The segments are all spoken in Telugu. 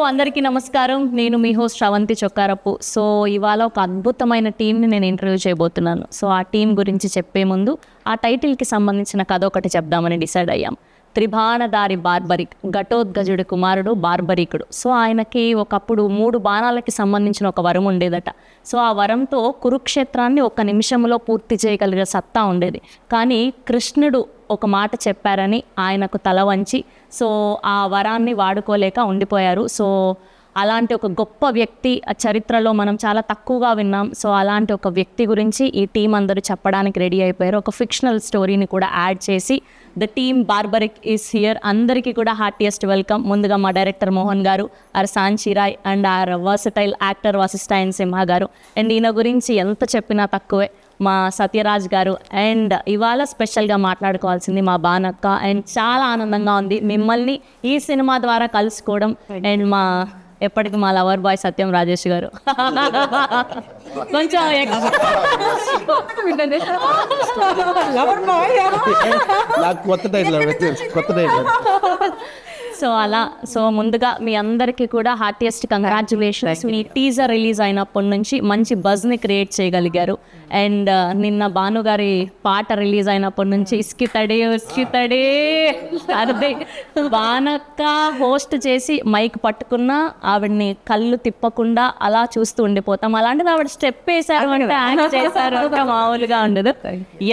అందరికీ నమస్కారం. నేను మీ హోస్ట్ శ్రవంతి చొక్కారపు. సో ఇవాళ ఒక అద్భుతమైన టీంని నేను ఇంటర్వ్యూ చేయబోతున్నాను. సో ఆ టీం గురించి చెప్పే ముందు ఆ టైటిల్కి సంబంధించిన కథ ఒకటి చెప్దామని డిసైడ్ అయ్యాం. త్రిబాణధారి బార్బరిక్, ఘటోద్గజుడి కుమారుడు బార్బరికుడు. సో ఆయనకి ఒకప్పుడు 3 బాణాలకి సంబంధించిన ఒక వరం ఉండేదట. సో ఆ వరంతో కురుక్షేత్రాన్ని 1 నిమిషంలో పూర్తి చేయగలిగే సత్తా ఉండేది. కానీ కృష్ణుడు ఒక మాట చెప్పారని ఆయనకు తల వంచి సో ఆ వరాన్ని వాడుకోలేక ఉండిపోయారు. సో అలాంటి ఒక గొప్ప వ్యక్తి ఆ చరిత్రలో మనం చాలా తక్కువగా విన్నాం. సో అలాంటి ఒక వ్యక్తి గురించి ఈ టీం అందరూ చెప్పడానికి రెడీ అయిపోయారు. ఒక ఫిక్షనల్ స్టోరీని కూడా యాడ్ చేసి the team Barbarik is here. అందరికీ కూడా హార్టియెస్ట్ వెల్కమ్. ముందుగా మా డైరెక్టర్ మోహన్ గారు, ఆర్ సాంచిరాయ్ అండ్ ఆర్ వర్సటైల్ యాక్టర్ వశిష్ఠాయన్ సింహ గారు. అండ్ ఈయన గురించి ఎంత చెప్పినా తక్కువే మా సత్యరాజ్ గారు. అండ్ ఇవాళ స్పెషల్గా మాట్లాడుకోవాల్సింది మా బానక్క. అండ్ చాలా ఆనందంగా ఉంది మిమ్మల్ని ఈ సినిమా ద్వారా కలుసుకోవడం. అండ్ మా ఎప్పటికి మా లవర్ బాయ్ సత్యం రాజేష్ గారు కొంచెం సో అలా సో ముందుగా మీ అందరికీ కూడా హార్టియెస్ట్ కంగ్రాచ్యులేషన్స్. మీ టీజర్ రిలీజ్ అయినప్పటి నుంచి మంచి బజ్ని క్రియేట్ చేయగలిగారు. అండ్ నిన్న భానుగారి పాట రిలీజ్ అయినప్పటి నుంచి ఇస్కితడే అదే బానక్క హోస్ట్ చేసి మైక్ పట్టుకున్నా ఆవిడ్ని కళ్ళు తిప్పకుండా అలా చూస్తూ ఉండిపోతాం. అలాంటిది ఆవిడ స్టెప్ వేశారు అంటే యాక్ట్ చేశారు అంటే మామూలుగా ఉండదు.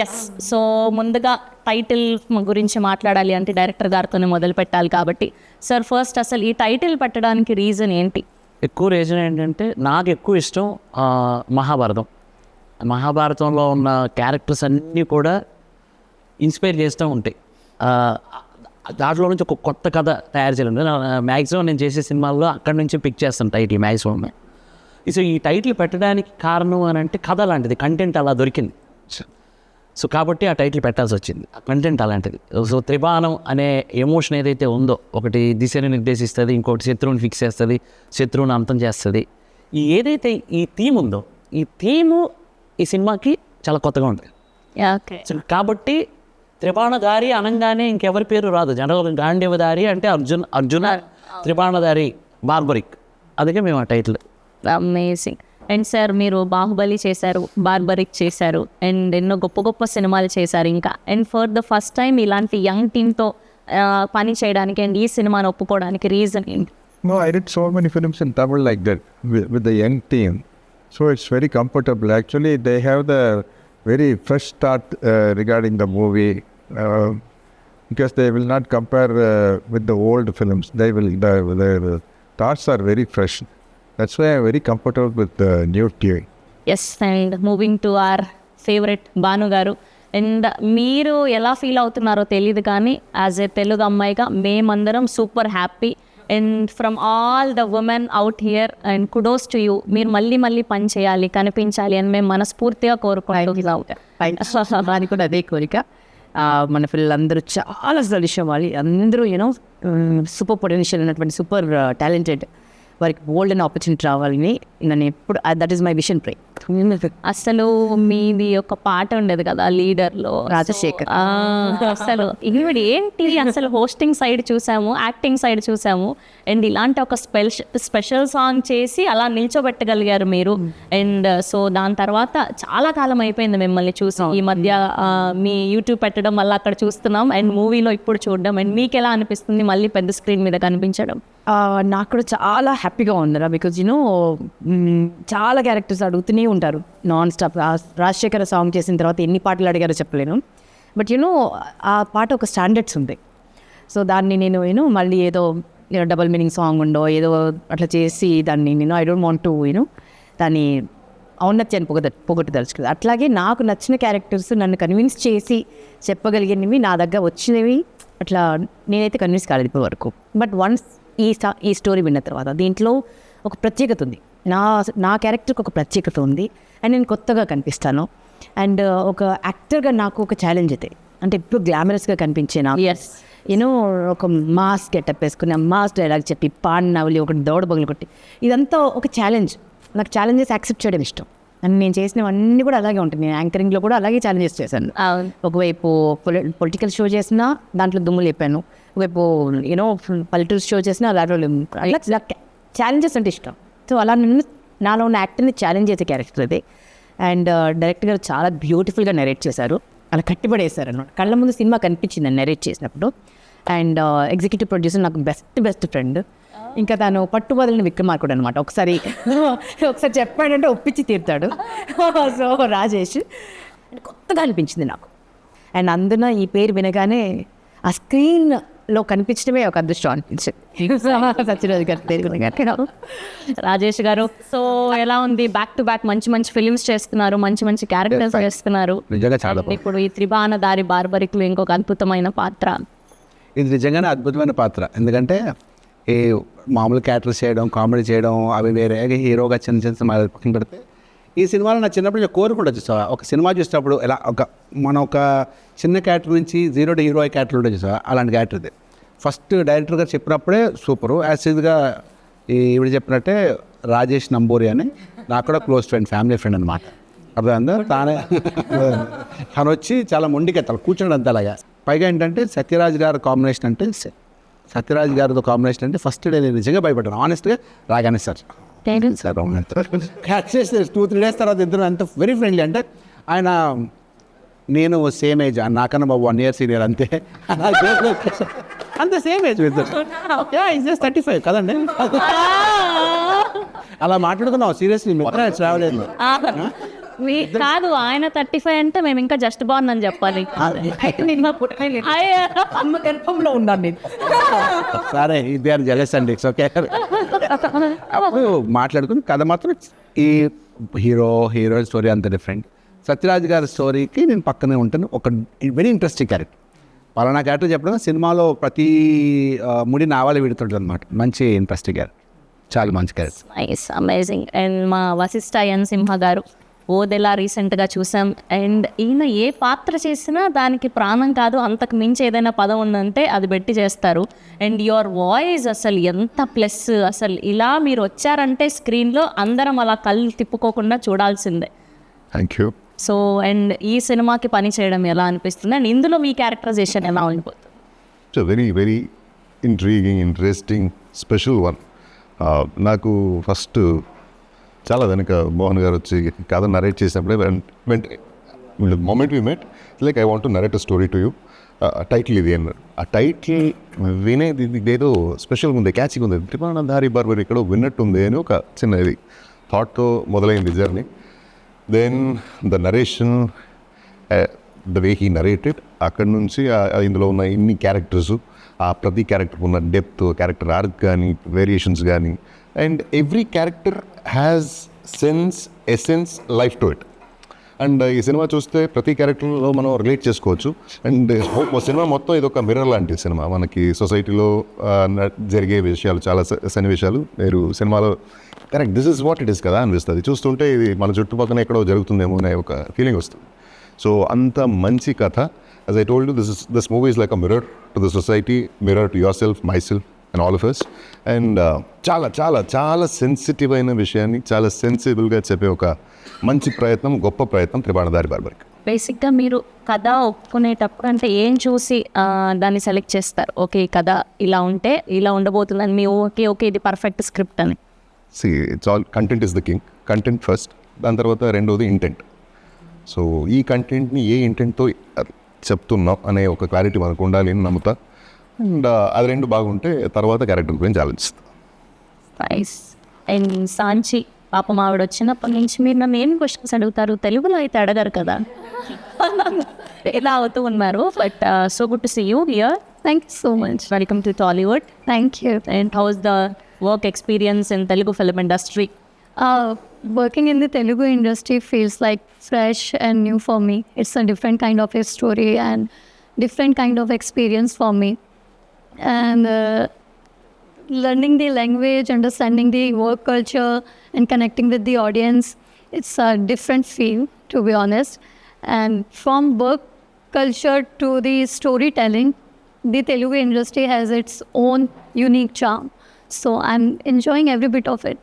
ఎస్, సో ముందుగా టైటిల్ గురించి మాట్లాడాలి అంటే డైరెక్టర్ గారితోనే మొదలు పెట్టాలి కాబట్టి సార్ ఫస్ట్ అసలు ఈ టైటిల్ పెట్టడానికి రీజన్ ఏంటి? ఎక్కువ రీజన్ ఏంటంటే నాకు ఎక్కువ ఇష్టం మహాభారతంలో ఉన్న క్యారెక్టర్స్ అన్నీ కూడా ఇన్స్పైర్ చేస్తూ ఉంటాయి. దాంట్లో నుంచి ఒక కొత్త కథ తయారు చేయాలి. మ్యాక్సిమం నేను చేసే సినిమాల్లో అక్కడి నుంచి పిక్ చేస్తాను టైటిల్ మ్యాక్సిమం. సో ఈ టైటిల్ పెట్టడానికి కారణం అని అంటే కథ లాంటిది, కంటెంట్ అలా దొరికింది. సో కాబట్టి ఆ టైటిల్ పెట్టాల్సి వచ్చింది. ఆ కంటెంట్ అలాంటిది. సో త్రిబాణం అనే ఎమోషన్ ఏదైతే ఉందో, ఒకటి దిశని నిర్దేశిస్తుంది, ఇంకోటి శత్రువుని ఫిక్స్ చేస్తుంది, శత్రువుని అంతం చేస్తుంది. ఏదైతే ఈ థీమ్ ఉందో, ఈ థీము ఈ సినిమాకి చాలా కొత్తగా ఉంటుంది. సో కాబట్టి త్రిబాణధారి అనగానే ఇంకెవరి పేరు రాదు. జనరల్ గాంధీవధారి అంటే అర్జున త్రిబాణధారి బార్బరిక్, అందుకే మేము ఆ టైటిల్. అమేజింగ్. అండ్ సార్ మీరు బాహుబలి చేశారు, బార్బరిక్ చేశారు, అండ్ ఎన్నో గొప్ప గొప్ప సినిమాలు చేశారు ఇంకా. And for the first time ఇలాంటి యంగ్ టీమ్తో పని చేయడానికి అండ్ ఈ సినిమాని ఒప్పుకోవడానికి రీజన్ ఏంటి? No, I did so many films in Tamil like that with the young team. So it's very comfortable. Actually, they have the very fresh start regarding the movie because they will not compare with the old films. They will, the thoughts are very fresh. That's why I'm very comfortable with the new team. Yes, and moving to our favourite Bhanu garu. And మీరు ఎలా ఫీల్ అవుతున్నారో తెలియదు కానీ యాజ్ ఏ తెలుగు అమ్మాయిగా మేమందరం super happy. And from all the women out here and kudos to you. మీరు మళ్ళీ మళ్ళీ పని చేయాలి, కనిపించాలి అని మేము మనస్ఫూర్తిగా కోరుకుంటున్నాం. దాని కూడా అదే కోరిక. మన పిల్లలందరూ చాలా సలిషం వాళ్ళు అందరూ యూనో సూపర్ పొటెన్షియల్ ఉన్నటువంటి సూపర్ టాలెంటెడ్, వారికి బోల్డ్ అండ్ ఆపర్చునిటీ రావాలని నేను ఎప్పుడు దట్ ఈస్ మై విషన్ ప్రే. అసలు మీది ఒక పాట ఉండేది కదా లీడర్లో, రాజశేఖర్. అసలు ఈవిడ ఏంటి అసలు హోస్టింగ్ సైడ్ చూసాము, యాక్టింగ్ సైడ్ చూసాము, అండ్ ఇలాంటి ఒక స్పెషల్ సాంగ్ చేసి అలా నిల్చోబెట్టగలిగారు మీరు. అండ్ సో దాని తర్వాత చాలా కాలం అయిపోయింది మిమ్మల్ని చూసాం. ఈ మధ్య మీ యూట్యూబ్ పెట్టడం వల్ల అక్కడ చూస్తున్నాం అండ్ మూవీలో ఇప్పుడు చూడడం. అండ్ మీకు ఎలా అనిపిస్తుంది మళ్ళీ పెద్ద స్క్రీన్ మీద కనిపించడం? నాకు కూడా చాలా హ్యాపీగా ఉందిరా. బికాజ్ యూనో చాలా క్యారెక్టర్స్ అడుగుతూనే ఉంటారు నాన్ స్టాప్. రాజశేఖర్ సాంగ్ చేసిన తర్వాత ఎన్ని పాటలు అడిగారో చెప్పలేను. బట్ యూనో ఆ పాట ఒక స్టాండర్డ్స్ ఉంది. సో దాన్ని నేను మళ్ళీ ఏదో డబల్ మీనింగ్ సాంగ్ ఉండో ఏదో అట్లా చేసి దాన్ని ఐ డోంట్ వాంట్ టు దాన్ని ఔన్నత్యాన్ని పొగట్టుదలుచుకుంది. అట్లాగే నాకు నచ్చిన క్యారెక్టర్స్ నన్ను కన్విన్స్ చేసి చెప్పగలిగినవి నా దగ్గర వచ్చినవి అట్లా నేనైతే కన్విన్స్ కాలేదు ఇప్పటి వరకు. బట్ వన్స్ ఈ స్టోరీ విన్న తర్వాత దీంట్లో ఒక ప్రత్యేకత ఉంది. నా క్యారెక్టర్కి ఒక ప్రత్యేకత ఉంది అండ్ నేను కొత్తగా కనిపిస్తాను. అండ్ ఒక యాక్టర్గా నాకు ఒక ఛాలెంజ్ అయితే అంటే ఇప్పుడు గ్లామరస్గా కనిపించే నాకు యూనో ఒక మాస్ గెటప్ వేసుకుని మాస్ డైలాగ్ చెప్పి నవలి ఒకటి దౌడ బగులు కొట్టి ఇదంతా ఒక ఛాలెంజ్. నాకు ఛాలెంజెస్ యాక్సెప్ట్ చేయడం ఇష్టం. అండ్ నేను చేసినవన్నీ కూడా అలాగే ఉంటాయి. నేను యాంకరింగ్లో కూడా అలాగే ఛాలెంజెస్ చేశాను. ఒకవైపు పొలిటికల్ షో చేసినా దాంట్లో దుమ్ములు చెప్పాను, ఒకవైపు యూనో పల్లెటూరు షో చేసినా అలా ఛాలెంజెస్ అంటే ఇష్టం. సో అలా నన్ను నాలో ఉన్న యాక్టర్ని ఛాలెంజ్ చేసే క్యారెక్టర్ అది. అండ్ డైరెక్టర్ గారు చాలా బ్యూటిఫుల్గా నెరేట్ చేశారు, అలా కట్టిపడేశారు అన్నమాట. కళ్ళ ముందు సినిమా కనిపించింది నెరేట్ చేసినప్పుడు. అండ్ ఎగ్జిక్యూటివ్ ప్రొడ్యూసర్ నాకు బెస్ట్ ఫ్రెండ్, ఇంకా తను పట్టుబదలని విక్రమార్కుడు అనమాట. ఒకసారి చెప్పాడంటే ఒప్పించి తీరుతాడు. సో రాజేష్ కొత్తగా అనిపించింది నాకు. అండ్ అందున ఈ పేరు వినగానే ఆ స్క్రీన్లో కనిపించడమే ఒక అదృష్టం అనిపించింది. సత్యరాజ్ గారి పేరు వినగానే. రాజేష్ గారు, సో ఎలా ఉంది? బ్యాక్ టు బ్యాక్ మంచి ఫిలిమ్స్ చేస్తున్నారు, మంచి క్యారెక్టర్స్ చేస్తున్నారు. నిజంగా చాలా And ఇప్పుడు ఈ త్రిబాణ దారి బార్బరిక్లో ఇంకొక అద్భుతమైన పాత్ర. ఇది నిజంగానే అద్భుతమైన పాత్ర. ఎందుకంటే ఈ మామూలు క్యారెక్టర్స్ చేయడం, కామెడీ చేయడం అవి వేరే, హీరోగా చిన్న సినిమాలు పక్కన పెడితే ఈ సినిమాలో నా చిన్నప్పుడు నేను కోరుకుంటా చూసావా, ఒక సినిమా చూసినప్పుడు ఎలా మనం ఒక చిన్న క్యారెక్టర్ నుంచి 0 to హీరో క్యారెక్టర్ ఉంటుంది చూసావా, అలాంటి క్యారెక్టర్ ఇది. ఫస్ట్ డైరెక్టర్ గారు చెప్పినప్పుడే సూపరు. యాసిడ్గా ఇప్పుడు చెప్పినట్టే రాజేష్ నంబూరి అని నాకు కూడా క్లోజ్ ఫ్రెండ్, ఫ్యామిలీ ఫ్రెండ్ అనమాట. అర్థమైందా? తను వచ్చి చాలా మొండికెత్తాలి, కూర్చోండి అంత అలాగా. పైగా ఏంటంటే సత్యరాజ్ గారి కాంబినేషన్ అంటే సత్యరాజ్ గారితో కాంబినేషన్ అంటే ఫస్ట్ డే నేను నిజంగా భయపడ్డాను ఆనెస్ట్గా. రాగానే సార్ క్యాచ్ చేస్తే 2-3 days తర్వాత ఇద్దరు అంత వెరీ ఫ్రెండ్లీ. అంటే ఆయన నేను సేమ్ ఏజ్, నాకన్నా బాబు 1 year సీనియర్ అంతే, అంతే సేమ్ ఏజ్ ఇద్దరు. ఇస్ జస్ట్ 35 కదండి. అలా మాట్లాడుకున్నాం సీరియస్లీ, ట్రావెల్ కాదు, ఆయన 35 అంటే మేము ఇంకా జస్ట్ బాగుంది అని చెప్పాలి. అమ్మ గర్భంలో ఉన్నాను నేను. సరే ఇది అని జలస్ అండి, ఇట్స్ ఓకే. అప్పుడు మాట్లాడుకుని కథ మాత్రం ఈ హీరోయిన్ స్టోరీ అంత డిఫరెంట్. సత్యరాజ్ గారి స్టోరీకి నేను పక్కనే ఉంటాను. ఒక వెరీ ఇంట్రెస్టింగ్ క్యారెక్టర్, పలానా క్యారెక్టర్ చెప్పడం సినిమాలో ప్రతి ముడి నావాలు విడుతుంటుంది అనమాట. మంచి ఇంట్రెస్టింగ్ క్యారెక్టర్, చాలా మంచి క్యారెక్టర్. Nice, amazing. అండ్ మా వశిష్ఠ ఎన్ సింహ గారు ఓదెలా రీసెంట్గా చూసాం. అండ్ ఈయన ఏ పాత్ర చేసినా దానికి ప్రాణం కాదు, అంతకు మించి ఏదైనా పదం ఉందంటే అది పెట్టి చేస్తారు. అండ్ యువర్ వాయిస్ అసలు ఎంత ప్లస్, అసలు ఇలా మీరు వచ్చారంటే స్క్రీన్లో అందరం అలా కళ్ళు తిప్పుకోకుండా చూడాల్సిందే. Thank you. సో అండ్ ఈ సినిమాకి పని చేయడం ఎలా అనిపిస్తుంది, అండ్ ఇందులో మీ క్యారెక్టరైజేషన్ ఎలా ఉండిపోతుంది? It's very very interesting special one. నాకు ఫస్ట్ చాలా వెనక మోహన్ గారు వచ్చి కథ నరేట్ చేసినప్పుడే moment we met like I want to narrate a story to you, title ఇది అన్నారు. ఆ టైటిల్ వినేది ఏదో స్పెషల్గా ఉంది, క్యాచ్గా ఉంది, త్రిబాణ దారి బార్బరి ఇక్కడ విన్నట్టుంది అని ఒక చిన్న ఇది థాట్తో మొదలైంది journey. Then the narration, the way he narrated, అక్కడి నుంచి ఇందులో ఉన్న ఇన్ని క్యారెక్టర్స్, ఆ ప్రతి క్యారెక్టర్ ఉన్న డెప్త్, క్యారెక్టర్ ఆర్క్ కానీ వేరియేషన్స్ కానీ, and every character has sense, essence, life to it. And ఈ సినిమా చూస్తే ప్రతి క్యారెక్టర్లో మనం రిలేట్ చేసుకోవచ్చు. అండ్ సినిమా మొత్తం ఇది ఒక మిర్రర్ లాంటి సినిమా, మనకి సొసైటీలో జరిగే విషయాలు, చాలా సన్నివేశాలు మీరు సినిమాలో correct this is what it is కదా అనిపిస్తుంది. చూస్తుంటే ఇది మన చుట్టుపక్కల ఎక్కడో జరుగుతుందేమో అనే ఒక ఫీలింగ్ వస్తుంది. సో అంత మంచి కథ. As I told you, this movie is like a mirror to the society, mirror to your self, my self and all of us. And చాలా చాలా చాలా సెన్సిటివ్ అయిన విషయాన్ని చాలా సెన్సిబుల్గా చెప్పే ఒక మంచి ప్రయత్నం, గొప్ప ప్రయత్నం త్రిబాణ దారి బార్బరికి. బేసిక్గా మీరు కథ ఒప్పుకునేటప్పుడు అంటే ఏం చూసి దాన్ని సెలెక్ట్ చేస్తారు? ఓకే, ఈ కథ ఇలా ఉంటే ఇలా ఉండబోతుందని మీ ఓకే ఇది పర్ఫెక్ట్ స్క్రిప్ట్ అని? It's all content is the king. Content first, దాని తర్వాత రెండోది ఇంటెంట్. సో ఈ కంటెంట్ని ఏ ఇంటెంట్తో చెప్తున్నాం అనే ఒక క్లారిటీ మనకు ఉండాలి అని నమ్ముతా. అండ్ అది రెండు బాగుంటే తర్వాత క్యారెక్టర్ గురించి ఆలోచిస్తాం. నైస్. అండ్ సాంచి పాపం ఆవిడ వచ్చినప్పటి నుంచి మీరు నన్ను ఏం క్వశ్చన్స్ అడుగుతారు, తెలుగులో అయితే అడగారు కదా, ఎలా అవుతూ ఉన్నారు. But so good to see you here. Thank you so much. Welcome to Tollywood. Thank you. And how's the work experience in Telugu film industry? Working in the Telugu industry feels like fresh and new for me. It's a different kind of a story and different kind of experience for me. And learning the language, understanding the work culture and connecting with the audience, it's a different feel, to be honest. And from work culture to the storytelling, the Telugu industry has its own unique charm. So I'm enjoying every bit of it.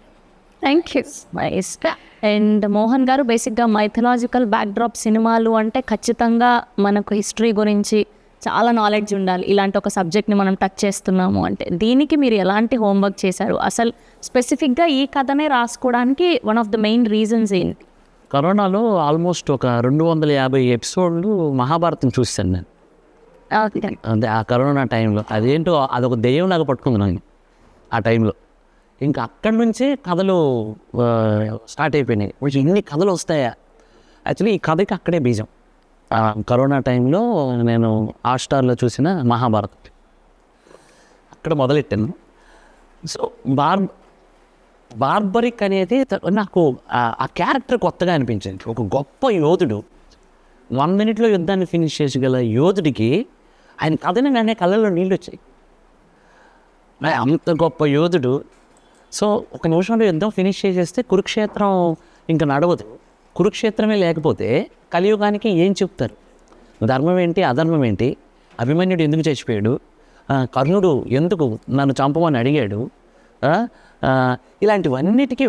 Thank you. Nice. And Mohan గారు, బేసిక్గా మైథలాజికల్ బ్యాక్డ్రాప్ సినిమాలు అంటే ఖచ్చితంగా మనకు హిస్టరీ గురించి చాలా నాలెడ్జ్ ఉండాలి ఇలాంటి ఒక సబ్జెక్ట్ని మనం టచ్ చేస్తున్నాము అంటే. దీనికి మీరు ఎలాంటి హోంవర్క్ చేశారు? అసలు స్పెసిఫిక్గా ఈ కథనే రాసుకోవడానికి one of the main reasons ఏంటి? కరోనాలో ఆల్మోస్ట్ ఒక 250 ఎపిసోడ్లు మహాభారతం చూశాను నేను. అంటే ఆ కరోనా టైంలో అదేంటో అదొక దెయ్యంలాగా పట్టుకుంది నాకు ఆ టైంలో. ఇంకా అక్కడి నుంచే కథలు స్టార్ట్ అయిపోయినాయి. కొంచెం ఇన్ని కథలు వస్తాయా? యాక్చువల్లీ ఈ కథకి అక్కడే బీజం. కరోనా టైంలో నేను హాట్‌స్టార్లో చూసిన మహాభారతం అక్కడ మొదలెట్టాను. సో బార్బరిక్ అనేది నాకు ఆ క్యారెక్టర్ కొత్తగా అనిపించింది. ఒక గొప్ప యోధుడు 1 మినిట్లో యుద్ధాన్ని ఫినిష్ చేసగల యోధుడికి ఆయన కథని వెంటనే కళ్ళల్లో నీళ్ళు వచ్చాయి. అంత గొప్ప యోధుడు. సో ఒక నిమిషంలో యుద్ధం ఫినిష్ చేసేస్తే కురుక్షేత్రం ఇంకా నడవదు. కురుక్షేత్రమే లేకపోతే కలియుగానికి ఏం చెప్తారు? ధర్మం ఏంటి, అధర్మం ఏంటి, అభిమన్యుడు ఎందుకు చచ్చిపోయాడు, కర్ణుడు ఎందుకు నన్ను చంపమని అడిగాడు, ఇలాంటివన్నిటికీ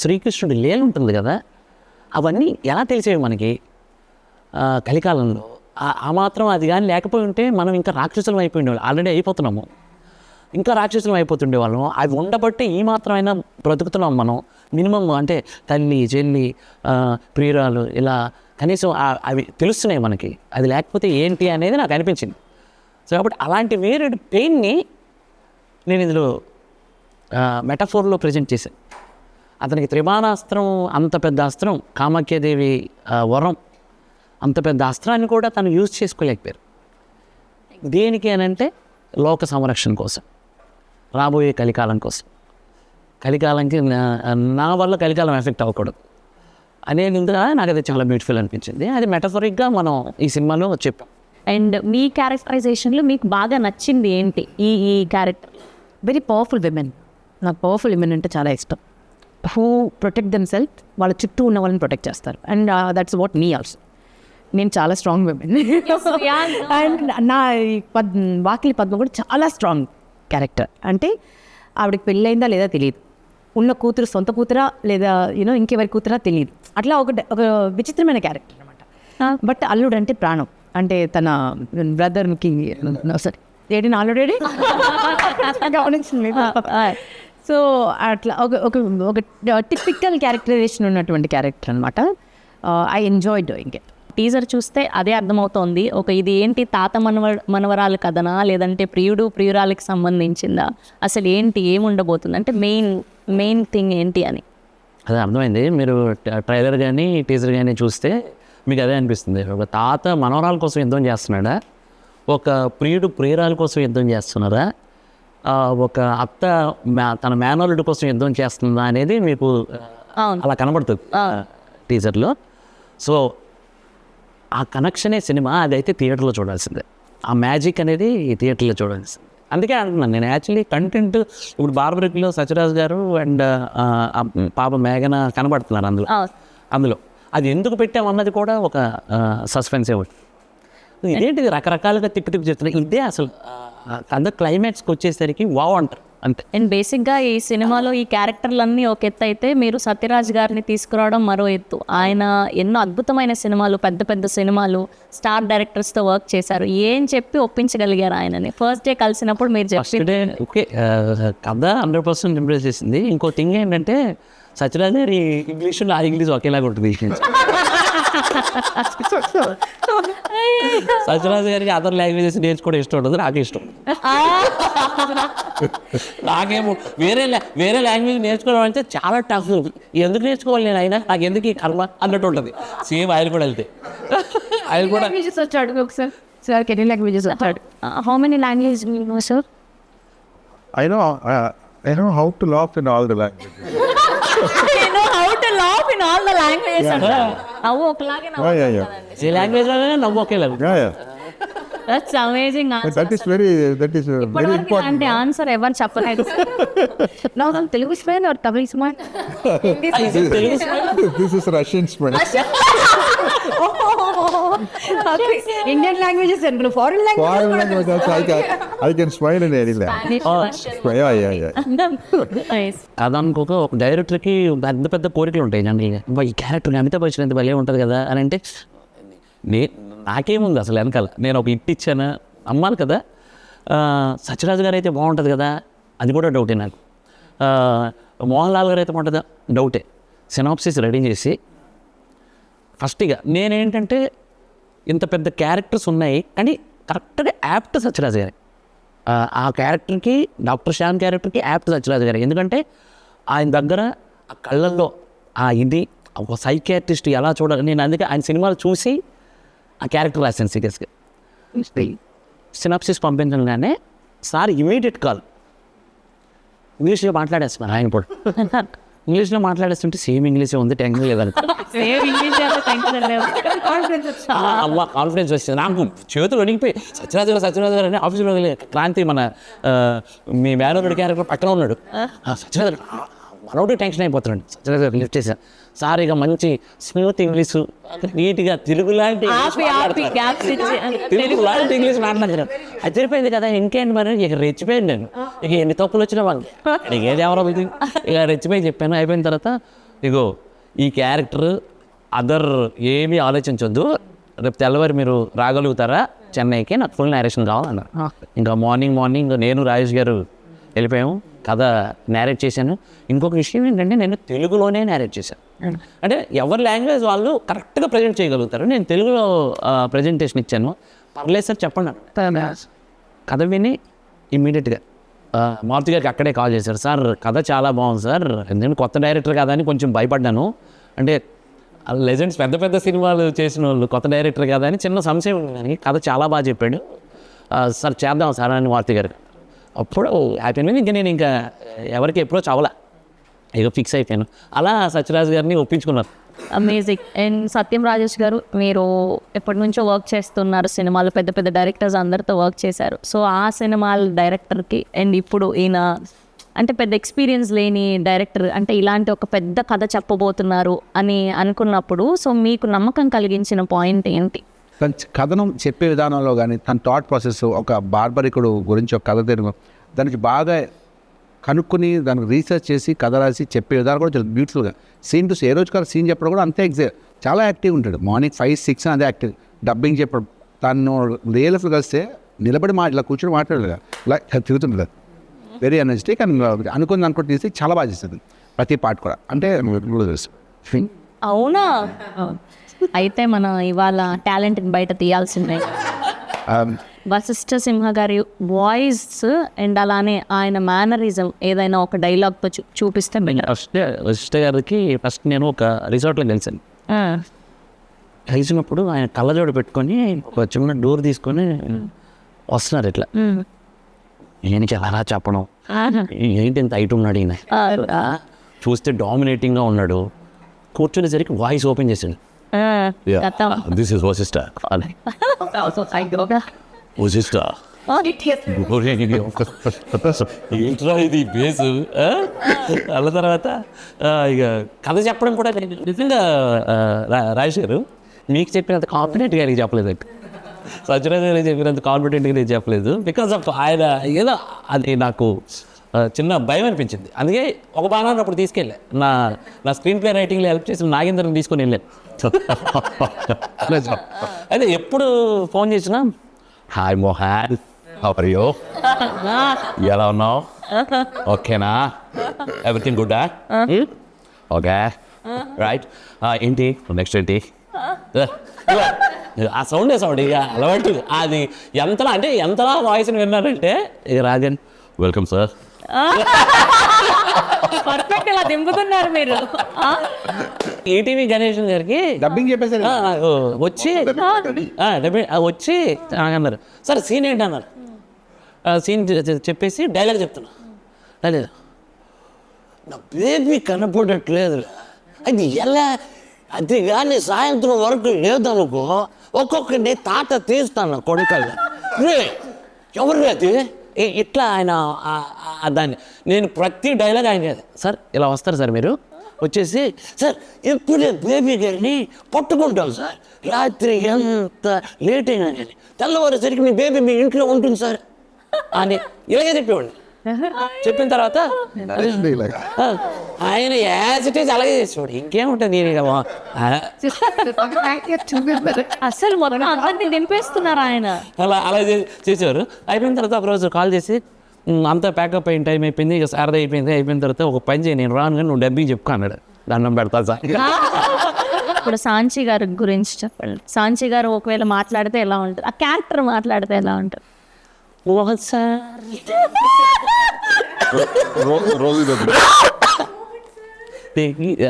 శ్రీకృష్ణుడి లీల ఉంటుంది కదా, అవన్నీ ఎలా తెలిసేవి మనకి కలికాలంలో? ఆ మాత్రం అది కానీ లేకపోయి ఉంటే మనం ఇంకా రాక్షసులం అయిపోయిండేవాళ్ళం. ఆల్రెడీ అయిపోతున్నాము, ఇంకా రాక్షసులం అయిపోతుండేవాళ్ళం. అవి ఉండబట్టే ఈ మాత్రమైనా బ్రతుకుతున్నాం మనం. మినిమం అంటే తల్లి, చెల్లి, ప్రియురాలు, ఇలా కనీసం అవి తెలుస్తున్నాయి మనకి. అది లేకపోతే ఏంటి అనేది నాకు అనిపించింది. సో కాబట్టి అలాంటి వేరే పెయిన్ని నేను ఇందులో మెటఫోర్లో ప్రజెంట్ చేశాను. అతనికి త్రిబాణాస్త్రం, అంత పెద్ద అస్త్రం, కామాఖ్యాదేవి వరం, అంత పెద్ద అస్త్రాన్ని కూడా తను యూజ్ చేసుకోలేకపోయారు. దేనికి అని అంటే లోక సంరక్షణ కోసం, రాబోయే కలికాలం కోసం. కలికాలంకి నా వల్ల కలికాలం ఎఫెక్ట్ అవ్వకూడదు అనేది నాకు అది చాలా బ్యూటిఫుల్ అనిపించింది. అది మెటఫరిక్గా మనం ఈ సినిమాలో చెప్పాం. అండ్ మీ క్యారెక్టరైజేషన్లో మీకు బాగా నచ్చింది ఏంటి ఈ క్యారెక్టర్? Very powerful women. నాకు పవర్ఫుల్ విమెన్ అంటే చాలా ఇష్టం. హూ ప్రొటెక్ట్ దెమ్ సెల్ఫ్, వాళ్ళ చుట్టూ ఉన్న వాళ్ళని ప్రొటెక్ట్ చేస్తారు. And that's what me also. నేను చాలా స్ట్రాంగ్ విమెన్. అండ్ నా వాకిలి పద్మ కూడా చాలా స్ట్రాంగ్ క్యారెక్టర్. అంటే ఆవిడకి పెళ్ళైందా లేదా తెలియదు, ఉన్న కూతురు సొంత కూతురా లేదా ఇంకెవరి కూతురా తెలియదు. అట్లా ఒక విచిత్రమైన క్యారెక్టర్ అనమాట. బట్ అల్లుడు అంటే ప్రాణం. అంటే తన బ్రదర్కి సరే ఏడి ఆల్రెడీ గమనించింది. సో అట్లా ఒక టిపికల్ క్యారెక్టరైజేషన్ ఉన్నటువంటి క్యారెక్టర్ అనమాట. I enjoy doing it. Teaser చూస్తే అదే అర్థమవుతోంది. ఇది ఏంటి, తాత మనవరాలు కథనా లేదంటే ప్రియుడు ప్రియురాలకి సంబంధించిందా, అసలు ఏంటి, ఏముండబోతుంది అంటే మెయిన్ థింగ్ ఏంటి అని అదే అర్థమైంది. మీరు ట్రైలర్ కానీ టీజర్ కానీ చూస్తే మీకు అదే అనిపిస్తుంది. ఒక తాత మనవరాల కోసం యుద్ధం చేస్తున్నాడా, ఒక ప్రియుడు ప్రియురాల కోసం యుద్ధం చేస్తున్నారా, ఒక అత్త తన మేనల్లుడి కోసం యుద్ధం చేస్తుందా అనేది మీకు అలా కనబడుతుంది టీజర్లో. సో ఆ కనెక్షనే సినిమా. అదైతే థియేటర్లో చూడాల్సిందే. ఆ మ్యాజిక్ అనేది థియేటర్లో చూడాల్సిందే. అందుకే అంటున్నాను నేను. యాక్చువల్లీ కంటెంట్ ఇప్పుడు బార్బరిక్లో సత్యరాజ్ గారు అండ్ పాప మేఘన కనబడుతున్నారు అందులో. అది ఎందుకు పెట్టామన్నది కూడా ఒక సస్పెన్సే ఒకటి. ఇదేంటిది రకరకాలుగా తిప్పి చెప్తున్నారు. ఇదే అసలు అందరు క్లైమాక్స్కి వచ్చేసరికి వావ్ అంటారు అంతే. అండ్ బేసిక్గా ఈ సినిమాలో ఈ క్యారెక్టర్లన్నీ ఒక ఎత్తు అయితే, మీరు సత్యరాజ్ గారిని తీసుకురావడం మరో ఎత్తు. ఆయన ఎన్నో అద్భుతమైన సినిమాలు, పెద్ద పెద్ద సినిమాలు, స్టార్ డైరెక్టర్స్తో వర్క్ చేశారు. ఏం చెప్పి ఒప్పించగలిగారు ఆయనని? ఫస్ట్ డే కలిసినప్పుడు మీరు చెప్పి ఓకే కథ 100% ఇంప్రెస్ చేసింది. ఇంకో థింగ్ ఏంటంటే సత్యరాజ్ గారి ఇంగ్లీషు నా ఇంగ్లీష్ ఒకేలాగా ఉంటుంది. సత్యరాజ్ గారికి అదర్ లాంగ్వేజెస్ నేర్చుకోవడం ఇష్టం ఉంటుంది, నాకు ఇష్టం. నాకేమో వేరే లాంగ్వేజ్ నేర్చుకోవడం అంటే చాలా టఫ్. ఎందుకు నేర్చుకోవాలి నేను, అయినా నాకు ఎందుకు ఈ కర్మ అన్నట్టు ఉంటుంది. సేమ్ ఆయన కూడా వెళ్తే ఆయన కూడా వచ్చాడు ఒకసారి. సార్ కెనీ లాంగ్వేజెస్ వచ్చాడు. How many language sir? I know how to laugh in all the languages. నవ్వు ఒకలాగే Yeah. ఏ లాంగ్వేజ్లోనే నవ్వు ఒకేలాగా. Yeah. That's amazing. That is very important. అంటే ఆన్సర్ ఎవరు చెప్పలేదు. Telugu smile are Tamil smile? This is Russian smile. Indian languages and foreign Foreign language also I can smile in any language. Yeah. అదనుకోక ఒక డైరెక్టర్కి పెద్ద కోరికలు ఉంటాయి జనరల్గా. ఈ క్యారెక్టర్ అమితాబ్ బచ్చన్ ఎంత భలే ఉంటుంది కదా అని అంటే నాకేముంది అసలు వెనకాల, నేను ఒక ఇట్ ఇచ్చాను అమ్మాలి కదా. సత్యరాజు గారు అయితే బాగుంటుంది కదా, అది కూడా డౌటే నాకు. మోహన్ లాల్ గారు అయితే బాగుంటుందా, డౌటే. సినాప్సిస్ రెడీ చేసి ఫస్ట్గా నేనేంటంటే ఇంత పెద్ద క్యారెక్టర్స్ ఉన్నాయి కానీ కరెక్ట్గా యాప్ట్ సత్యరాజు గారి, ఆ క్యారెక్టర్కి, డాక్టర్ శ్యామ్ క్యారెక్టర్కి యాప్ట్ సత్యరాజు గారు. ఎందుకంటే ఆయన దగ్గర ఆ కళ్ళల్లో ఆ ఇది ఒక సైకియాట్రిస్ట్ ఎలా చూడాలి, నేను అందుకే ఆయన సినిమాలు చూసి ఆ క్యారెక్టర్ రాశాను సీరియస్గా. సినాప్సిస్ పంపించగానే సార్ ఇమీడియట్ కాల్, ఇంగ్లీష్లో మాట్లాడేస్తున్నారు ఆయన కూడా. ఇంగ్లీష్లో మాట్లాడేస్తుంటే సేమ్ ఇంగ్లీషే ఉంది, టెన్షన్ లేదని అమ్మ కాన్ఫిడెన్స్ వచ్చింది నాకు. చేతులు వణికిపోయి సత్యరాజు గారు అని ఆఫీస్లో క్రాంతి మన మీ మేనోరుడి క్యారెక్టర్ పక్కన ఉన్నాడు. సత్యరాజు మనోడు టెన్షన్ అయిపోతున్నాడు. సత్యరాజు గారు లిఫ్ట్ చేశాను, సార్ ఇక మంచి స్మూత్ ఇంగ్లీషు నీట్గా తెలుగు లాంటి ఇంగ్లీష్ మాట్లాడారు. అది తెలిపోయింది కదా, ఇంకేంటి మరి ఇక రెచ్చిపోయాను నేను. ఇక ఎన్ని తప్పులు వచ్చినా వాళ్ళు ఇక ఏది ఎవరో ఇది ఇక రెచ్చిపోయి చెప్పాను. అయిపోయిన తర్వాత ఇగో ఈ క్యారెక్టర్ అదర్ ఏమీ ఆలోచించొద్దు, రేపు తెల్లవారు మీరు రాగలుగుతారా చెన్నైకి, నాకు ఫుల్ నేరేషన్ కావాలన్నారు. ఇంకా మార్నింగ్ నేను రాజేష్ గారు వెళ్ళిపోయాము, కథ నేరేట్ చేశాను. ఇంకొక విషయం ఏంటంటే నేను తెలుగులోనే నేరేట్ చేశాను. అంటే ఎవరి లాంగ్వేజ్ వాళ్ళు కరెక్ట్గా ప్రజెంట్ చేయగలుగుతారు. నేను తెలుగులో ప్రజెంటేషన్ ఇచ్చాను. పర్లేదు సార్ చెప్పండి అన్నాడు. కథ విని ఇమ్మీడియట్గా మారుతి గారికి అక్కడే కాల్ చేశారు, సార్ కథ చాలా బాగుంది సార్, ఎందుకంటే కొత్త డైరెక్టర్ కదా అని కొంచెం భయపడ్డాను. అంటే లెజెండ్స్ పెద్ద పెద్ద సినిమాలు చేసిన వాళ్ళు కొత్త డైరెక్టర్ కదా అని చిన్న సంశయం ఉంది, కానీ కథ చాలా బాగా చెప్పాడు సార్, చేద్దాం సార్ అని మారుతి గారు. అప్పుడు అయిపోయింది. ఇంకా నేను ఇంకా ఎవరికి అప్రోచ్ అవ్వలే, ఇక ఫిక్స్ అయిపోయాను. అలా సత్యరాజు గారిని ఒప్పించుకున్నారు. అమేజింగ్. అండ్ సత్యం రాజేష్ గారు, మీరు ఎప్పటి నుంచో వర్క్ చేస్తున్నారు సినిమాలు, పెద్ద పెద్ద డైరెక్టర్స్ అందరితో వర్క్ చేశారు. సో ఆ సినిమాల డైరెక్టర్కి అండ్ ఇప్పుడు ఈయన అంటే పెద్ద ఎక్స్పీరియన్స్ లేని డైరెక్టర్, అంటే ఇలాంటి ఒక పెద్ద కథ చెప్పబోతున్నారు అని అనుకున్నప్పుడు సో మీకు నమ్మకం కలిగించిన పాయింట్ ఏంటి? తన కథనం చెప్పే విధానంలో కానీ తన థాట్ ప్రాసెస్, ఒక బార్బరికుడు గురించి ఒక కథ తిరుగు దానికి బాగా కనుక్కొని దానికి రీసెర్చ్ చేసి కథ రాసి చెప్పే విధానం కూడా చాలా బ్యూటిఫుల్గా. సీన్ టు ఏ రోజు కాదు సీన్ చెప్పడం కూడా అంతే చాలా యాక్టివ్ ఉంటాడు. మార్నింగ్ 5-6 అదే యాక్టివ్. డబ్బింగ్ చెప్పడం, తను రియల్ లైఫ్లో కలిస్తే నిలబడి ఇలా కూర్చొని మాట్లాడలేదు, ఇలా తిరుగుతుంటుంది. వెరీ ఎనర్జెటిక్ అండ్ అనుకుని తీసి చాలా బాగా చేస్తుంది ప్రతి పార్ట్ కూడా. అంటే అవునా? అయితే మనం ఇవాళ టాలెంట్ని బయట తీయాల్సిందే. వశిష్ఠ సింహ గారి వాయిస్ అండ్ అలానే ఆయన మేనరిజం ఏదైనా ఒక డైలాగ్తో చూపిస్తే వశిష్ఠ గారికి ఫస్ట్ నేను ఒక రిసార్ట్లో కలిసాను. కలిసినప్పుడు ఆయన కళ్ళజోడు పెట్టుకొని ఒక చిన్న డోర్ తీసుకొని వస్తున్నారు ఇట్లా. నేను ఎలా చెప్పడం, ఏంటి ఇంత హైట్ ఉన్నాడు ఈయన, చూస్తే డామినేటింగ్గా ఉన్నాడు. కూర్చునేసరికి వాయిస్ ఓపెన్ చేశాడు, దిస్ ఇస్ వశిష్ఠ. వశిష్ఠ ఏంట్రా ఇది బేసు. అన్న తర్వాత ఇక కథ చెప్పడం కూడా నిజంగా రాజేష్ గారు మీకు చెప్పినంత కాన్ఫిడెంట్గా ఆయనకి చెప్పలేదు, సత్యరాజు గారికి చెప్పినంత కాన్ఫిడెంట్గా నేను చెప్పలేదు. బికాస్ ఆఫ్ ఆయన ఏదో అది నాకు చిన్న భయం అనిపించింది. అందుకే ఒక బాణాన్ని అప్పుడు తీసుకెళ్ళా, నా స్క్రీన్ ప్లే రైటింగ్లో హెల్ప్ చేసి నాగేంద్రని తీసుకొని వెళ్ళాను. అదే ఎప్పుడు ఫోన్ చేసినా hi Mohan, how are you, ఎలా ఉన్నావు, ఓకేనా, ఎవ్రీథింగ్ గుడ్, ఓకే రైట్, ఏంటి నెక్స్ట్ ఏంటి, ఆ సౌండ్ ఇక అలవాటు. అది ఎంతలా వాయిస్ని విన్నారంటే ఇక రాజన్ వెల్కమ్ సార్, పర్ఫెక్ట్ ఇలా దింపుతున్నారు మీరు. ఈటీవీ గణేషన్ గారికి డబ్బింగ్ చెప్పేసారు. వచ్చి అన్నారు, సార్ సీన్ ఏంటి అన్నారు. సీన్ చెప్పేసి డైలాగ్ చెప్తున్నా, లేదు నా బేబీ కనపడట్లేదు, అది ఎలా, అది కానీ సాయంత్రం వరకు లేదనుకో ఒక్కొక్కరిని తాట తీస్తాను కొడుకల్ని, రే ఎవరు అది ఇట్లా ఆయన దాన్ని నేను ప్రతి డైలాగ్ ఆయన సార్ ఇలా వస్తారు సార్ మీరు వచ్చేసి సార్ ఎప్పుడే బేబీ గారిని పట్టుకుంటాం సార్, రాత్రి ఎంత లేట్ అయినా కానీ తెల్లవారేసరికి మీ బేబీ మీ ఇంట్లో ఉంటుంది సార్ అని ఇలాగే చెప్పేవాడిని. చెప్పిన తర్వాత like "ఆ, ఆయన యాజ్ ఇట్ ఈజ్ అలాగే చేసేవాడు, ఇంకేముంటుంది నేను ఇక అసలు మొత్తం అందరినీ నింపేస్తున్నారు ఆయన. అలా చేసేవారు. అయిపోయిన తర్వాత ఒకరోజు కాల్ చేసి అంతా ప్యాకప్ అయిన టైం అయిపోయింది, ఇక సారదా అయిపోయిన తర్వాత ఒక పని చేయి, నేను రాను కానీ నువ్వు డబ్బింగ్ చెప్పుకో అన్నాడు. దండం పెడతా సార్. ఇప్పుడు సాంచి గారి గురించి చెప్పండి. సాంచి గారు ఒకవేళ మాట్లాడితే ఎలా ఉంటుంది, ఆ క్యారెక్టర్ మాట్లాడితే ఎలా ఉంటుంది? మోహన్ సార్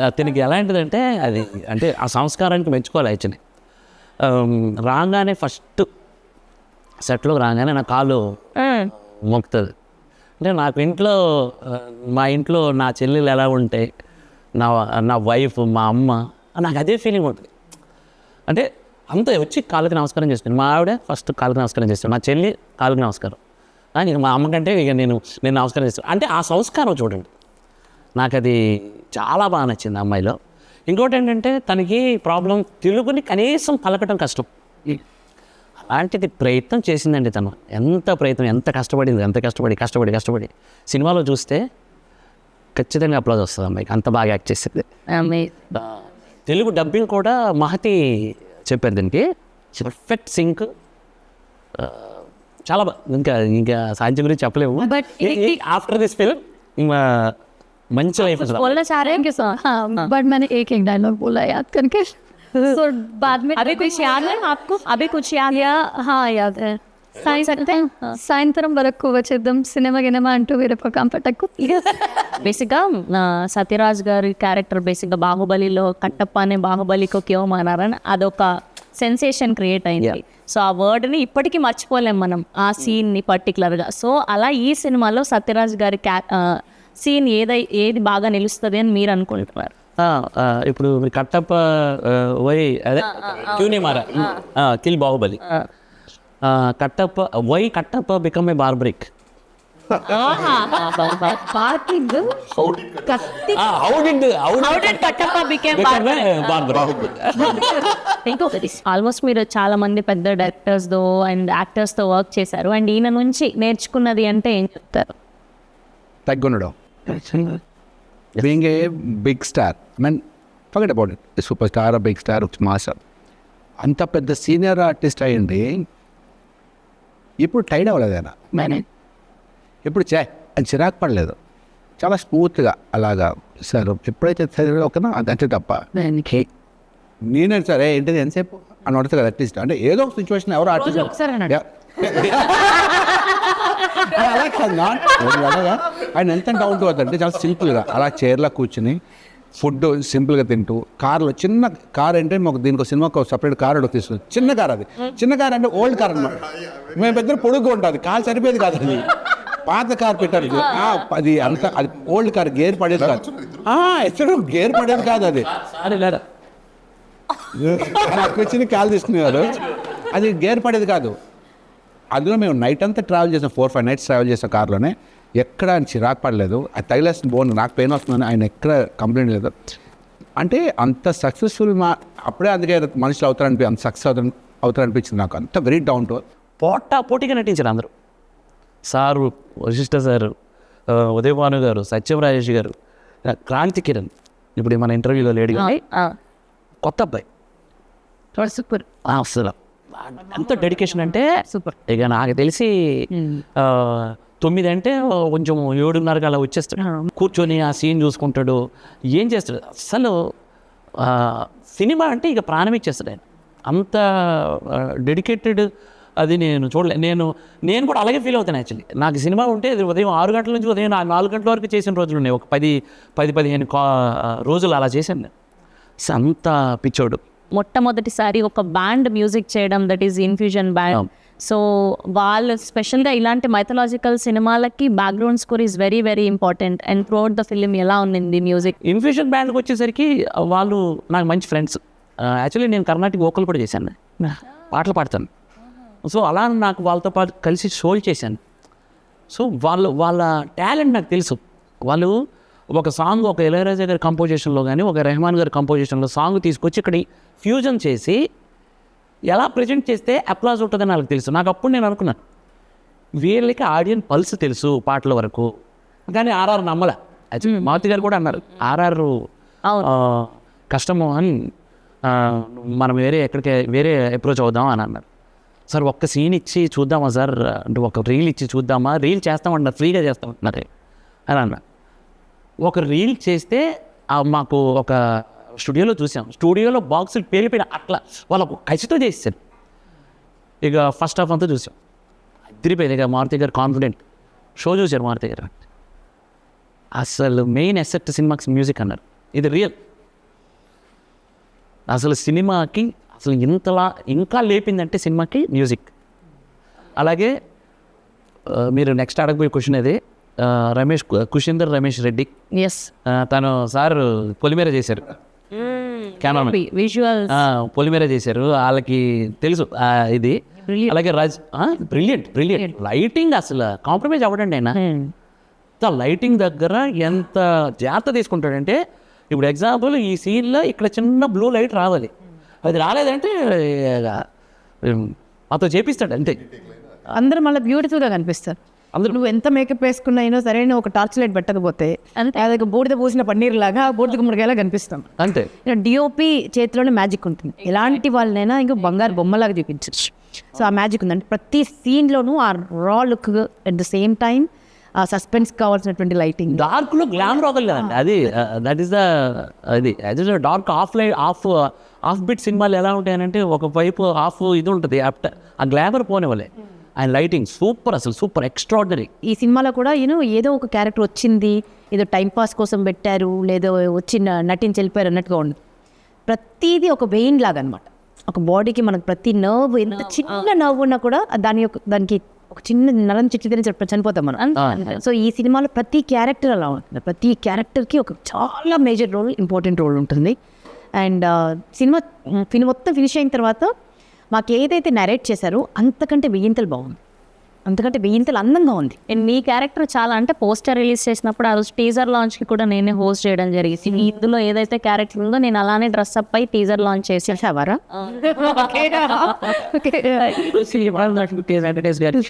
అతనికి ఎలాంటిదంటే అది అంటే ఆ సంస్కారానికి మెచ్చుకోవాలి. యాక్చువల్లీ రాగానే ఫస్ట్ సెట్లో రాగానే నా కాలు మొక్కుతుంది. అంటే నాకు ఇంట్లో మా ఇంట్లో నా చెల్లెలు ఎలా ఉంటాయి, నా వైఫ్, మా అమ్మ, నాకు అదే ఫీలింగ్ ఉంటుంది. అంటే అంత వచ్చి కాళ్ళకి నమస్కారం చేస్తాను. మా ఆవిడ ఫస్ట్ కాళ్ళకి నమస్కారం చేస్తాను, నా చెల్లి కాళ్ళకి నమస్కారం, ఇక మా అమ్మకంటే ఇక నేను నమస్కారం చేస్తాను. అంటే ఆ సంస్కారం చూడండి, నాకు అది చాలా బాగా నచ్చింది ఆ అమ్మాయిలో. ఇంకోటి ఏంటంటే తనకి ప్రాబ్లం తెలుగుని కనీసం పలకటం కష్టం. అలాంటిది ప్రయత్నం చేసిందండి తను. ఎంత ప్రయత్నం, ఎంత కష్టపడింది, ఎంత కష్టపడి సినిమాలో చూస్తే ఖచ్చితంగా అప్లాజ్ వస్తుంది అమ్మాయికి, అంత బాగా యాక్ట్ చేసింది. తెలుగు డబ్బింగ్ కూడా మహతి చెప్పారు దీనికి, పర్ఫెక్ట్ సింక్, చాలా బాగా. ఇంకా సాహిత్యం గురించి చెప్పలేము. But ఆఫ్టర్ దిస్ ఫిల్మ్ మంచి లైఫ్. बोलना चाह रहे हैं कि हाँ बट मैंने एक डायलॉग बोला याद करके so बाद में अभी कुछ याद है आपको? अभी कुछ याद? हाँ याद है सकते हैं సాయంత్రం వరకు వచ్చేద్దాం సినిమా గినిమా అంటూ వేరే పక్కన పట్టకు. బేసిక్గా సత్యరాజ్ గారి క్యారెక్టర్ బేసిక్గా బాహుబలిలో కట్టప్ప అనే బాహుబలికి క్యో మానారని అదొక సెన్సేషన్ క్రియేట్ అయింది. సో ఆ వర్డ్ని ఇప్పటికీ మర్చిపోలేం మనం, ఆ సీన్ని పర్టికులర్గా. సో అలా ఈ సినిమాలో సత్యరాజ్ గారి సీన్ ఏది బాగా నిలుస్తుంది అని మీరు అనుకుంటున్నారు? ఇప్పుడు కట్టప్ప వై అదే క్యూనే మారా kill Baahubali, Kattappa become a Barbarik. Almost మీరు చాలా మంది పెద్ద డైరెక్టర్స్తో అండ్ యాక్టర్స్తో వర్క్ చేశారు, అండ్ ఈయన నుంచి నేర్చుకున్నది అంటే ఏం చెప్తారు? తగ్గుండడం, being a big star, mean forget about it, super star, big star, master, అంత పెద్ద సీనియర్ ఆర్టిస్ట్ అయ్యింది. ఇప్పుడు టైడ్ అవ్వలేదు ఆయన, ఇప్పుడు అది చిరాకు పడలేదు, చాలా స్మూత్గా అలాగా సార్ ఎప్పుడైతే సరే ఒకనా అదంటే తప్ప నేనే సరే ఏంటిది ఎంతసేపు అని అడుగుతుంది కదా అట్లీస్ట్. అంటే ఏదో ఒక సిచ్యువేషన్ ఎవరో ఆర్టిస్ట్ అలా కాదు, అలాగా ఆయన ఎంత డౌన్ టు అంటే చాలా సింపుల్గా అలా చైర్లో కూర్చుని ఫుడ్ సింపుల్గా తింటూ, కార్లో చిన్న కార్ అంటే మాకు దీనికి సినిమాకు సపరేట్ కార్ అడుగు తీసుకుని, చిన్న కార్, అది చిన్న కార్ అంటే ఓల్డ్ కార్ అనమాట. మేము పెద్ద పొడుగు ఉంటుంది, కార్ సరిపోయేది కాదు, అది పాత కార్ పెట్టారు, అది అంత అది ఓల్డ్ కార్, గేర్ పడేది కాదు, ఎక్కడ గేర్ పడేది కాదు, అది వచ్చింది కాల్ తీసుకునేవారు, అది గేర్ పడేది కాదు. అందులో మేము నైట్ అంతా ట్రావెల్ చేసాం, 4-5 nights ట్రావెల్ చేసాం కార్లోనే, ఎక్కడ ఆయన చిరాకు పడలేదు. అది తగిలేసిన బోన్ నాకు పెయిన్ వస్తుందని ఆయన ఎక్కడ కంప్లైంట్ లేదు. అంటే అంత సక్సెస్ఫుల్ అప్పుడే అందుకే మనుషులు అవుతారనిపి అంత సక్సెస్ అవుతారనిపించింది నాకు. అంత వెరీ డౌన్ టు పోటీగా నటించారు అందరూ. సారు, వశిష్ఠ సారు, ఉదయ్ భాను గారు, సత్యం రాజేష్ గారు, క్రాంతి కిరణ్, ఇప్పుడు మన ఇంటర్వ్యూలో లేడీ కొత్త అబ్బాయి, సూపర్. అసలు అంత డెడికేషన్ అంటే సూపర్. ఇక నాకు తెలిసి 9 అంటే కొంచెం 7:30 అలా వచ్చేస్తాడు, కూర్చొని ఆ సీన్ చూసుకుంటాడు, ఏం చేస్తాడు. అసలు సినిమా అంటే ఇక ప్రాణం ఇచ్చేస్తాడు ఆయన, అంత డెడికేటెడ్. అది నేను చూడలే, నేను కూడా అలాగే ఫీల్ అవుతాను. యాక్చువల్లీ నాకు సినిమా ఉంటే ఉదయం 6 గంటల నుంచి ఉదయం 4 గంటల వరకు చేసిన రోజులు ఉన్నాయి, ఒక 10-15 రోజులు అలా చేశాను నేను. అంత పిచ్చోడు. మొట్టమొదటిసారి ఒక బ్యాండ్ మ్యూజిక్ చేయడం, that is infusion band. So వాళ్ళు స్పెషల్గా ఇలాంటి మైథలాజికల్ సినిమాలకి background score is very very important. And throughout the film ఎలా ఉంది మ్యూజిక్? ఇన్ఫ్యూజన్ బ్యాండ్కి వచ్చేసరికి వాళ్ళు నాకు మంచి ఫ్రెండ్స్. యాక్చువల్లీ నేను కర్ణాటక వోకల్ కూడా చేశాను, పాటలు పాడతాను. సో అలా నాకు వాళ్ళతో పాటు కలిసి షోలు చేశాను. సో వాళ్ళ టాలెంట్ నాకు తెలుసు. వాళ్ళు ఒక సాంగ్, ఒక ఇళయరాజా గారి కంపోజిషన్లో కానీ, ఒక రెహమాన్ గారి కంపోజిషన్లో సాంగ్ తీసుకొచ్చి ఇక్కడ ఫ్యూజన్ చేసి ఎలా ప్రజెంట్ చేస్తే అప్లాజ్ ఉంటుందని నాకు తెలుసు. నాకు అప్పుడు నేను అనుకున్నాను, వీళ్ళకి ఆడియన్స్ పల్స్ తెలుసు పాటల వరకు, కానీ ఆర్ఆర్ నమ్మలే. మారుతి గారు కూడా అన్నారు ఆర్ఆర్ కష్టము అని, మనం వేరే అప్రోచ్ అవుదాం అని అన్నారు. సార్ ఒక్క సీన్ ఇచ్చి చూద్దామా సార్ అంటే, ఒక రీల్ ఇచ్చి చూద్దామా, రీల్ చేస్తామంటున్నారు, ఫ్రీగా చేస్తామంటున్నారు అని అన్నారు. ఒక రీల్ చేస్తే మాకు ఒక స్టూడియోలో చూసాం, స్టూడియోలో బాక్సులు పేలిపోయిన అట్లా వాళ్ళకు కసితో చేసేసారు. ఇక ఫస్ట్ హాఫ్ అంతా చూసాం, అదిరిపోయింది. ఇక మారుతి గారు కాన్ఫిడెంట్ షో చూశారు మారుతి గారు. అసలు మెయిన్ ఎసెట్ సినిమాకి మ్యూజిక్ అన్నారు, ఇది రియల్. అసలు సినిమాకి అసలు ఇంతలా ఇంకా లేపిందంటే సినిమాకి మ్యూజిక్. అలాగే మీరు నెక్స్ట్ అడగబోయే క్వశ్చన్ అది కుషిందర్ రమేష్ రెడ్డి. ఎస్, తను సార్ పొలిమేర చేశారు, కెమెరామెన్ విజువల్ పొలిమేర చేశారు, వాళ్ళకి తెలుసు ఇది. అలాగే బ్రిలియంట్ లైటింగ్, అసలు కాంప్రమైజ్ అవ్వడండి ఆయన. లైటింగ్ దగ్గర ఎంత జాగ్రత్త తీసుకుంటాడంటే, ఇప్పుడు ఎగ్జాంపుల్ ఈ సీన్లో ఇక్కడ చిన్న బ్లూ లైట్ రావాలి, అది రాలేదంటే అతను చేపిస్తాడు అంతే. అందరూ మళ్ళీ బ్యూటిఫుల్గా కనిపిస్తారు. అందరూ నువ్వు ఎంత మేకప్ వేసుకున్నా అయినా సరే, ఒక టార్చ్ లైట్ పెట్టకపోతే అదొక బూడిద పూసిన పన్నీర్ లాగా బూడిద గుమ్మడికాయలా కనిపిస్తాం అంతే. డిఓపి చేతిలోనే మ్యాజిక్ ఉంటుంది. ఎలాంటి వాళ్ళనైనా ఇంకా బంగారు బొమ్మలాగా చూపించచ్చు. సో ఆ మ్యాజిక్ ఉందంటే ప్రతి సీన్లోనూ ఆ రా look, at the same time ఆ సస్పెన్స్ కావాల్సినటువంటి లైటింగ్. డార్క్లో గ్లామర్ వదలదు కదండి అది, that is the dark of bit సినిమాలు ఎలా ఉంటాయనంటే, ఒక వైపు హాఫ్ ఇది ఉంటుంది, ఆ గ్లామర్ పోనివ్వలే. ఆయన లైటింగ్ సూపర్, అసలు సూపర్ ఎక్స్ట్రాడినరీ. ఈ సినిమాలో కూడా ఏదో ఒక క్యారెక్టర్ వచ్చింది, ఏదో టైంపాస్ కోసం పెట్టారు, లేదో వచ్చి నటించి వెళ్ళిపోయారు అన్నట్టుగా ఉంది. ప్రతిదీ ఒక వెయిన్ లాగా అనమాట. ఒక బాడీకి మనకు ప్రతి నర్వ్, ఎంత చిన్న నర్వ్ ఉన్నా కూడా దానికి ఒక చిన్న నరం చిట్టిదని చనిపోతాం మనం. సో ఈ సినిమాలో ప్రతి క్యారెక్టర్ అలా ఉంటుంది. ప్రతి క్యారెక్టర్కి ఒక చాలా మేజర్ రోల్, ఇంపార్టెంట్ రోల్ ఉంటుంది. అండ్ సినిమా మొత్తం ఫినిష్ అయిన తర్వాత మాకు ఏదైతే నరేట్ చేశారో అంతకంటే వెయ్యింతలు బాగుంది, అంతకంటే వెయ్యింతలు అందంగా ఉంది. అండ్ మీ క్యారెక్టర్ చాలా అంటే పోస్టర్ రిలీజ్ చేసినప్పుడు ఆ రోజు టీజర్ లాంచ్కి కూడా నేనే హోస్ట్ చేయడం జరిగింది. ఇందులో ఏదైతే క్యారెక్టర్ ఉందో నేను అలానే డ్రెస్ అప్ అయి టీజర్ లాంచ్ చేసేవారా.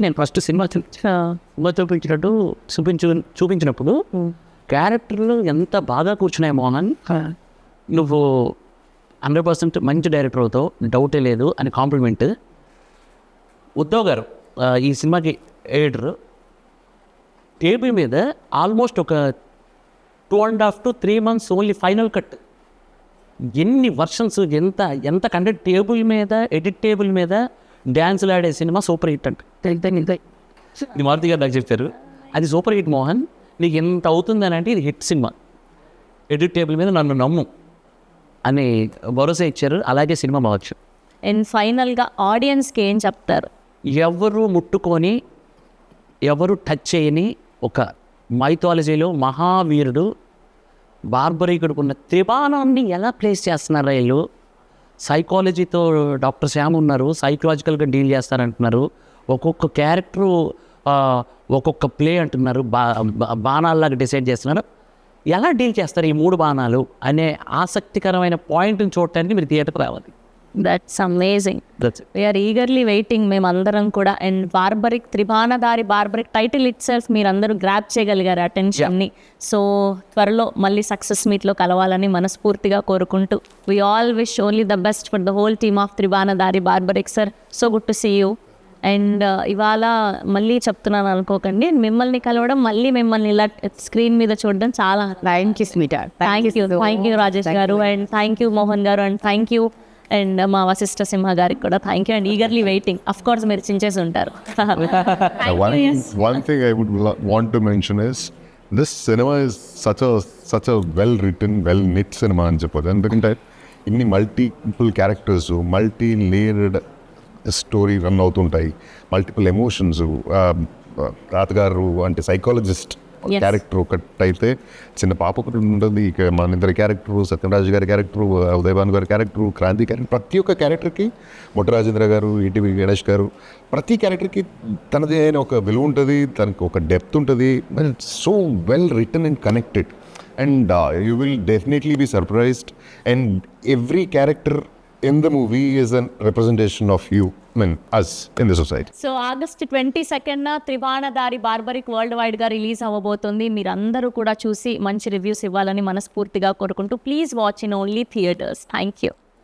నేను ఫస్ట్ సినిమా చూపించినట్టు చూపించినప్పుడు క్యారెక్టర్లు ఎంత బాగా కూర్చున్నాయి మోహన్, నువ్వు 100% మంచి డైరెక్టర్ అవుతావు, డౌటే లేదు అని కాంప్లిమెంట్. ఉద్ధవ్ గారు ఈ సినిమాకి ఎడిటర్, టేబుల్ మీద ఆల్మోస్ట్ ఒక 2.5 to 3 months only final cut, ఎన్ని వర్షన్స్, ఎంత కంటెంట్ టేబుల్ మీద, ఎడిట్ టేబుల్ మీద డ్యాన్సులు ఆడే సినిమా సూపర్ హిట్ అంటే. ఇది మారుతి గారు నాకు చెప్పారు, అది సూపర్ హిట్ మోహన్, నీకు ఎంత అవుతుందని అంటే ఇది హిట్ సినిమా, ఎడిట్ టేబుల్ మీద నన్ను నమ్ము అని భరోసా ఇచ్చారు. అలాగే సినిమా బావచ్చు. అండ్ ఫైనల్గా ఆడియన్స్కి ఏం చెప్తారు? ఎవరు ముట్టుకొని ఎవరు టచ్ చేయని ఒక మైథాలజీలో మహావీరుడు బార్బరీకుడుకున్న త్రిబాణాన్ని ఎలా ప్లేస్ చేస్తున్నారు వీళ్ళు. సైకాలజీతో డాక్టర్ శ్యామ్ ఉన్నారు, సైకలాజికల్గా డీల్ చేస్తారంటున్నారు. ఒక్కొక్క క్యారెక్టరు ఒక్కొక్క ప్లే అంటున్నారు, బాణాల్లాగా డిసైడ్ చేస్తున్నారు. ఎలా డీల్ చేస్తారు ఈ 3 బాణాలు అనే ఆసక్తికరమైన పాయింట్ని చూడటానికి మీరు థియేటర్కి రావాలి. That's amazing. We are eagerly waiting మేమందరం కూడా. And Barbarik, Tribanadhari Barbarik title itself మీరందరూ గ్రాప్ చేయగలిగారు అటెన్షన్ని. సో త్వరలో మళ్ళీ సక్సెస్ మీట్లో కలవాలని మనస్ఫూర్తిగా కోరుకుంటూ we all wish only the best for the whole team of Tribanadhari Barbarik sir. So good to see you. And ఇవాళ మళ్ళీ చెప్తున్నాను అనుకోకండి, మిమ్మల్ని కలవడం, మళ్ళీ మిమ్మల్ని ఇలా స్క్రీన్ మీద చూడడం చాలా థ్యాంక్ యూ రాజేష్ గారు, అండ్ థ్యాంక్ యూ మోహన్ గారు, అండ్ థ్యాంక్ యూ అండ్ మా వశిష్ఠ సింహ గారికి కూడా thank you. And eagerly waiting, of course మీరు చించేసి ఉంటారు. One thing I would want to mention is this cinema is such a well written, well knit cinema అని చెప్పదు. ఎందుకంటే ఇన్ని multiple characters, multi layered story run అవుతుంటాయి, మల్టిపుల్ ఎమోషన్స్. తాతగారు అంటే సైకాలజిస్ట్ క్యారెక్టర్ ఒకటి అయితే, చిన్న పాప ఒకటి ఉంటుంది, ఇక మన ఇద్దరి క్యారెక్టరు, సత్యరాజు గారి క్యారెక్టరు, ఉదయభాను గారి క్యారెక్టరు, క్రాంతి క్యారెక్టర్, ప్రతి ఒక్క క్యారెక్టర్కి, మొట్టరాజేంద్ర గారు, ఈటీవీ గణేష్ గారు, ప్రతి క్యారెక్టర్కి తనది అయిన ఒక విలువ ఉంటుంది, తనకు ఒక డెప్త్ ఉంటుంది. So well written and connected, and you will definitely be surprised. And every character in the movie is a representation of you, I mean, us in the society. So August 22న త్రిబాణధారి బార్బరిక్ వరల్డ్ వైడ్గా రిలీజ్ అవ్వబోతుంది. మీరందరూ కూడా చూసి మంచి రివ్యూస్ ఇవ్వాలని మనస్ఫూర్తిగా కోరుకుంటూ please watch in only theatres. Thank you.